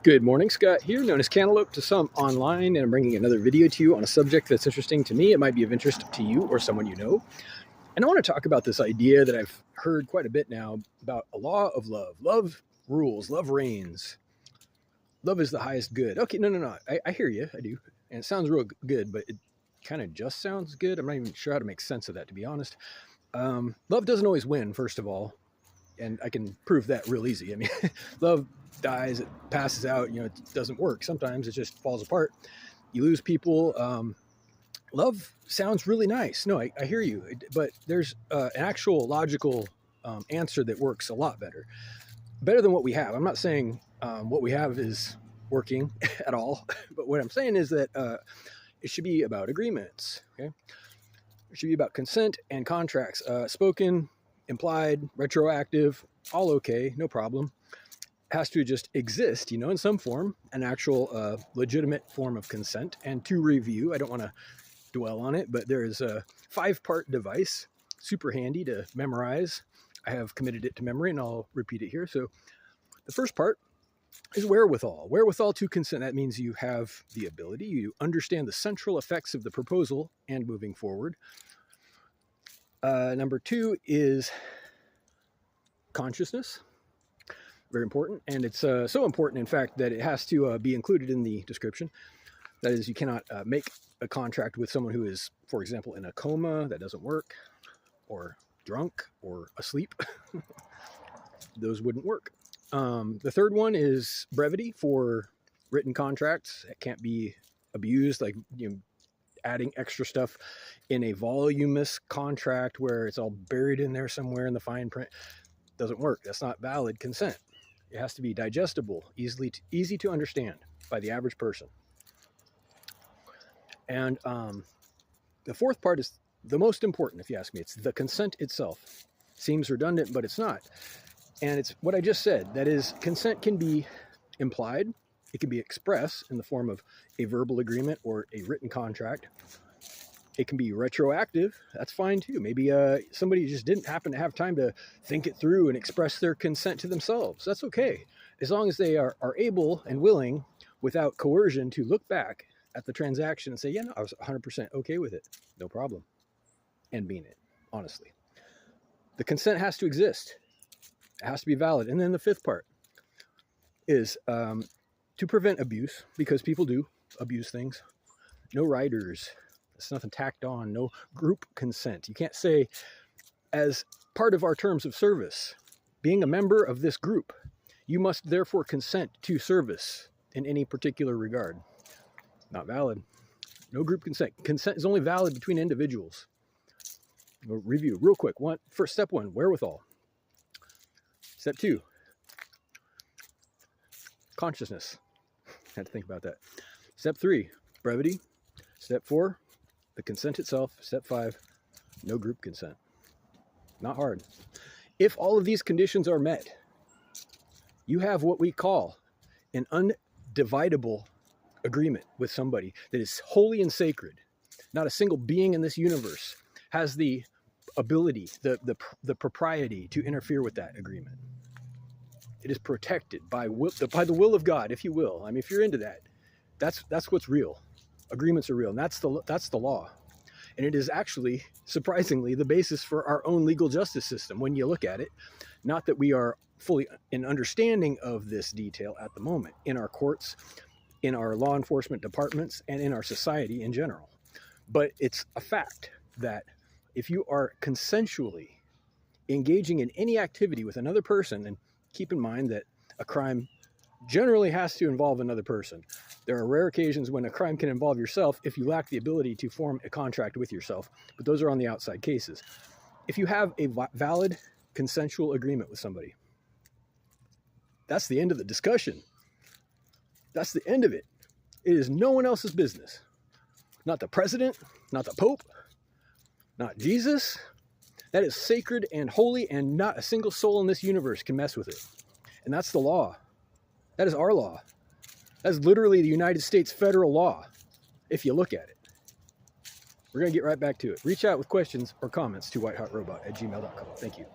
Good morning, Scott here, known as Cantaloupe to some online, and I'm bringing another video to you on a subject that's interesting to me. It might be of interest to you or someone you know. And I want to talk about this idea that I've heard quite a bit now about a law of love. Love rules, love reigns. Love is the highest good. Okay, no. I hear you, I do. And it sounds real good, but it kind of just sounds good. I'm not even sure how to make sense of that, to be honest. Love doesn't always win, first of all. And I can prove that real easy. I mean, love dies, it passes out, it doesn't work. Sometimes it just falls apart. You lose people. Love sounds really nice. No, I hear you. But there's an actual logical answer that works a lot better. Better than what we have. I'm not saying what we have is working at all. But what I'm saying is that it should be about agreements. Okay, it should be about consent and contracts. Spoken, implied, retroactive, all okay, no problem. Has to just exist, in some form, an actual legitimate form of consent. And to review, I don't want to dwell on it, but there is a 5-part device, super handy to memorize. I have committed it to memory, and I'll repeat it here. So the first part is wherewithal. Wherewithal to consent. That means you have the ability, you understand the central effects of the proposal and moving forward. Number 2 is consciousness. Very important. And it's so important, in fact, that it has to be included in the description. That is, you cannot make a contract with someone who is, for example, in a coma. That doesn't work. Or drunk or asleep. Those wouldn't work. The third one is brevity for written contracts. It can't be abused, like adding extra stuff in a voluminous contract where it's all buried in there somewhere in the fine print. Doesn't work. That's not valid consent. It has to be digestible, easy to understand by the average person. And the fourth part is the most important, if you ask me. It's the consent itself. Seems redundant, but it's not. And it's what I just said. That is, consent can be implied. It can be expressed in the form of a verbal agreement or a written contract. It can be retroactive. That's fine too. Maybe somebody just didn't happen to have time to think it through and express their consent to themselves. That's okay. As long as they are able and willing, without coercion, to look back at the transaction and say, yeah, no, I was 100% okay with it. No problem. And mean it, honestly. The consent has to exist. It has to be valid. And then the fifth part is to prevent abuse, because people do abuse things. No riders. There's nothing tacked on. No group consent. You can't say, as part of our terms of service, being a member of this group, you must therefore consent to service in any particular regard. Not valid. No group consent. Consent is only valid between individuals. We'll review real quick. First, step 1, wherewithal. Step 2, consciousness. Had to think about that. Step 3, brevity. Step 4, the consent itself. Step 5, no group consent. Not hard. If all of these conditions are met, you have what we call an undividable agreement with somebody that is holy and sacred. Not a single being in this universe has the ability, the propriety to interfere with that agreement. It is protected by the will of God, if you will. I mean, if you're into that, that's what's real. Agreements are real, and that's the law. And it is actually, surprisingly, the basis for our own legal justice system when you look at it. Not that we are fully in understanding of this detail at the moment in our courts, in our law enforcement departments, and in our society in general. But it's a fact that if you are consensually engaging in any activity with another person, and keep in mind that a crime generally has to involve another person. There are rare occasions when a crime can involve yourself if you lack the ability to form a contract with yourself, but those are on the outside cases. If you have a valid consensual agreement with somebody, that's the end of the discussion. That's the end of it. It is no one else's business. Not the president, not the Pope, not Jesus. That is sacred and holy, and not a single soul in this universe can mess with it. And that's the law. That is our law. That's literally the United States federal law, if you look at it. We're going to get right back to it. Reach out with questions or comments to whitehotrobot@gmail.com. Thank you.